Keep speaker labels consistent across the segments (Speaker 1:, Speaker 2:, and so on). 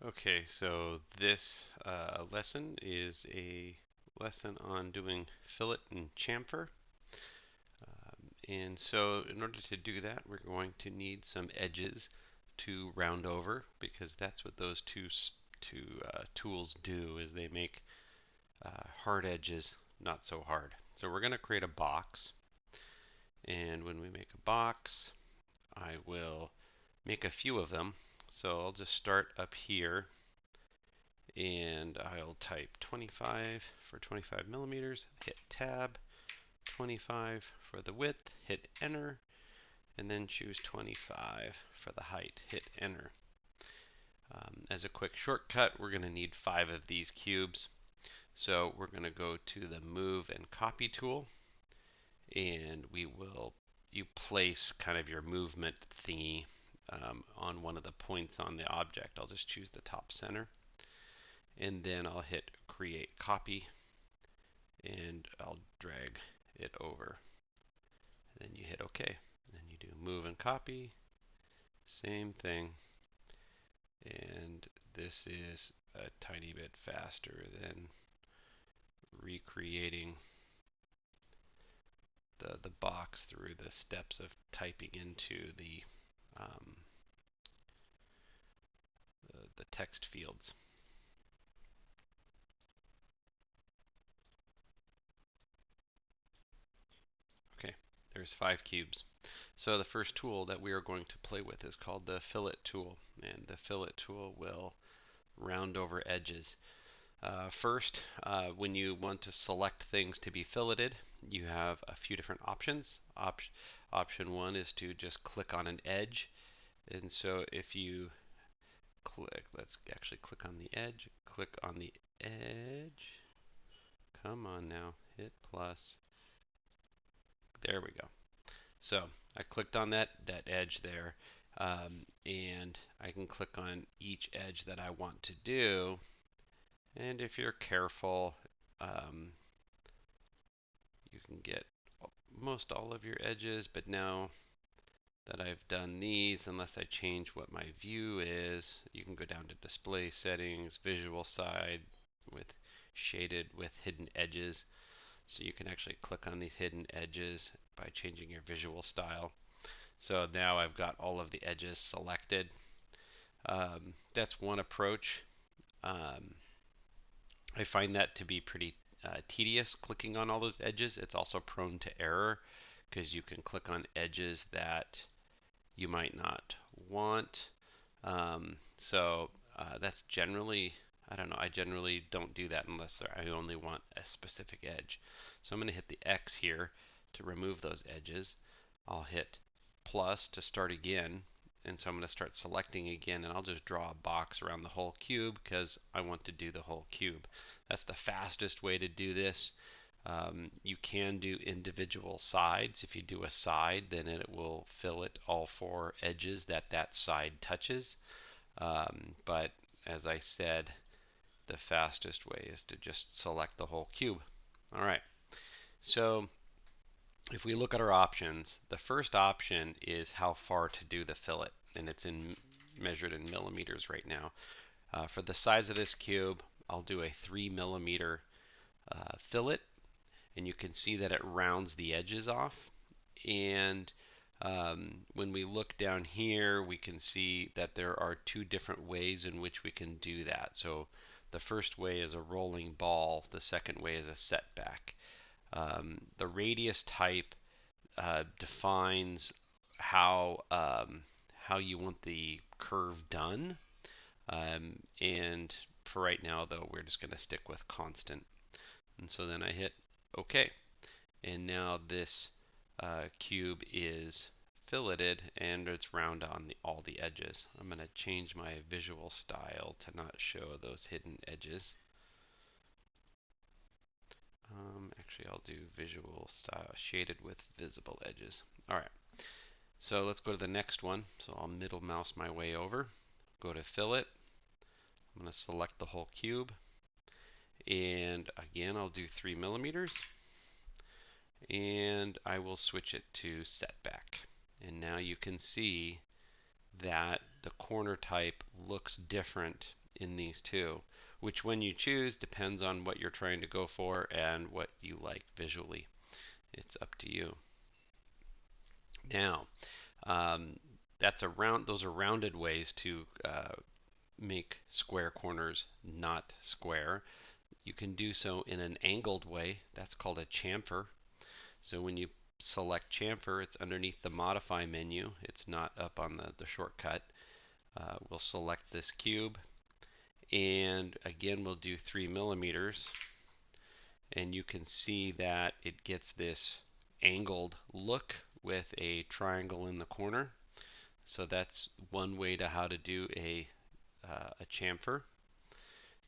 Speaker 1: Okay, so this lesson is a lesson on doing fillet and chamfer. And so in order to do that, we're going to need some edges to round over because that's what those two tools do is they make hard edges not so hard. So we're going to create a box. And when we make a box, I will make a few of them. So I'll just start up here and I'll type 25 for 25 millimeters, hit tab, 25 for the width, hit enter, and then choose 25 for the height, hit enter. As a quick shortcut, we're going to need 5 of these cubes. So we're going to go to the move and copy tool, and you place kind of your movement thingy on one of the points on the object. I'll just choose the top center, and then I'll hit create copy, and I'll drag it over. Then you hit OK. Then you do move and copy, same thing. And this is a tiny bit faster than recreating the box through the steps of typing into um, the text fields. Okay, there's 5 cubes. So the first tool that we are going to play with is called the fillet tool, and the fillet tool will round over edges. First, when you want to select things to be filleted, you have a few different options. Option 1 is to just click on an edge, and so if you let's actually click on the edge, click on the edge, come on now, hit plus, there we go. So I clicked on that edge there, and I can click on each edge that I want to do. And if you're careful, you can get most all of your edges. But now that I've done these, unless I change what my view is, you can go down to display settings, visual side with shaded with hidden edges. So you can actually click on these hidden edges by changing your visual style. So now I've got all of the edges selected. That's one approach. I find that to be pretty tedious clicking on all those edges. It's also prone to error because you can click on edges that you might not want. That's generally, I don't know, I generally don't do that unless I only want a specific edge. So I'm going to hit the X here to remove those edges. I'll hit plus to start again. And so I'm going to start selecting again, and I'll just draw a box around the whole cube because I want to do the whole cube. That's the fastest way to do this. You can do individual sides. If you do a side, then it will fillet all 4 edges that side touches. But as I said, the fastest way is to just select the whole cube. All right, so if we look at our options, the first option is how far to do the fillet, and it's measured in millimeters right now. For the size of this cube, I'll do a 3 millimeter fillet, and you can see that it rounds the edges off. And when we look down here, we can see that there are 2 different ways in which we can do that. So the first way is a rolling ball, the second way is a setback. The radius type defines how you want the curve done. And for right now, though, we're just going to stick with constant. And so then I hit OK. And now this cube is filleted and it's round on all the edges. I'm going to change my visual style to not show those hidden edges. Actually, I'll do visual style shaded with visible edges. All right. So let's go to the next one. So I'll middle mouse my way over, go to fillet. I'm going to select the whole cube. And again, I'll do 3 millimeters. And I will switch it to setback. And now you can see that the corner type looks different in these two. Which one you choose depends on what you're trying to go for and what you like visually. It's up to you. Now, um, those are rounded ways to make square corners not square. You can do so in an angled way. That's called a chamfer. So when you select chamfer, it's underneath the modify menu. It's not up on the shortcut. We'll select this cube, and again we'll do 3 millimeters, and you can see that it gets this angled look with a triangle in the corner. So that's one way to how to do a chamfer.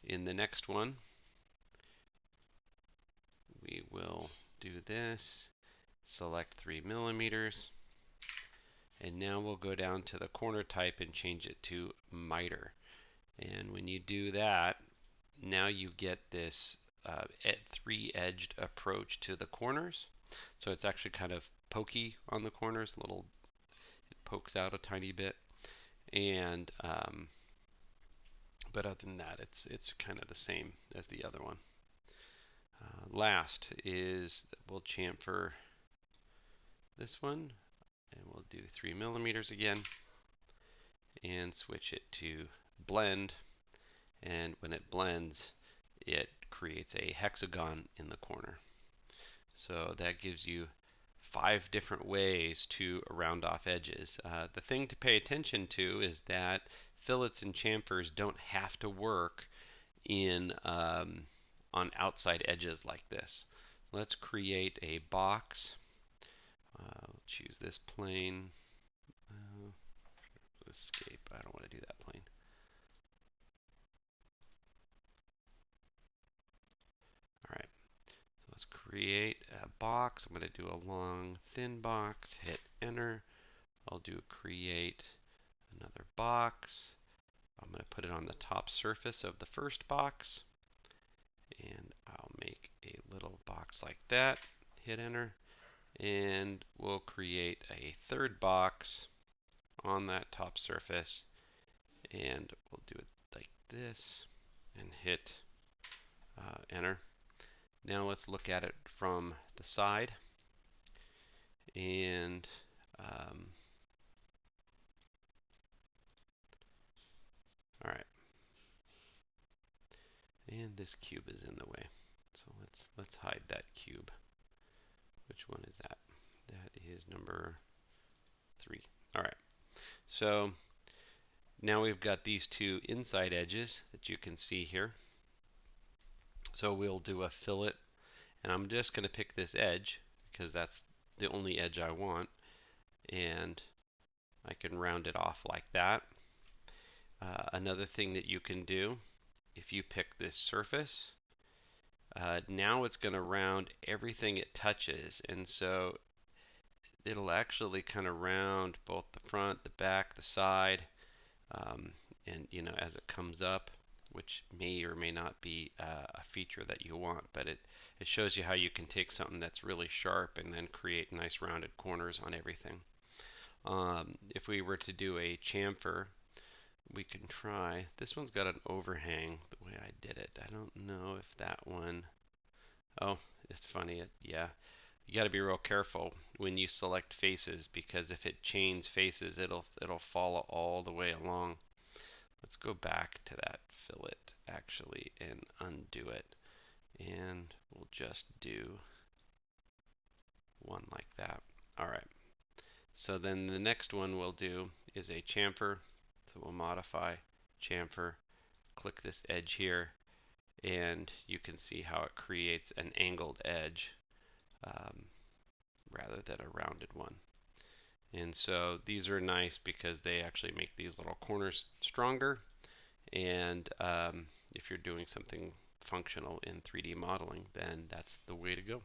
Speaker 1: In the next one, we will do this, select 3 millimeters, and now we'll go down to the corner type and change it to miter. And when you do that, now you get this three-edged approach to the corners. So it's actually kind of pokey on the corners, it pokes out a tiny bit. And but other than that, it's kind of the same as the other one. Last is we'll chamfer this one, and we'll do 3 millimeters again, and switch it to blend. And when it blends, it creates a hexagon in the corner. So that gives you 5 different ways to round off edges. The thing to pay attention to is that fillets and chamfers don't have to work in on outside edges like this. Let's create a box. We'll choose this plane. Escape. I don't want to do that plane. All right. So let's create a box. I'm going to do a long, thin box. Hit enter. I'll do create another box. I'm going to put it on the top surface of the first box, and I'll make a little box like that. Hit enter, and we'll create a third box on that top surface, and we'll do it like this and hit enter. Now let's look at it from the side, and all right. And this cube is in the way. So let's hide that cube. Which one is that? That is number 3. All right. So now we've got these two inside edges that you can see here. So we'll do a fillet, and I'm just going to pick this edge because that's the only edge I want, and I can round it off like that. Another thing that you can do, if you pick this surface, now it's going to round everything it touches, and so it'll actually kind of round both the front, the back, the side, and as it comes up, which may or may not be a feature that you want, but it shows you how you can take something that's really sharp and then create nice rounded corners on everything. If we were to do a chamfer, we can try. This one's got an overhang the way I did it. I don't know if that one. Oh, it's funny. Yeah, you got to be real careful when you select faces, because if it chains faces, it'll follow all the way along. Let's go back to that fillet actually and undo it, and we'll just do one like that. All right. So then the next one we'll do is a chamfer. So we'll modify chamfer, click this edge here, and you can see how it creates an angled edge rather than a rounded one. And so these are nice because they actually make these little corners stronger, and if you're doing something functional in 3D modeling, then that's the way to go.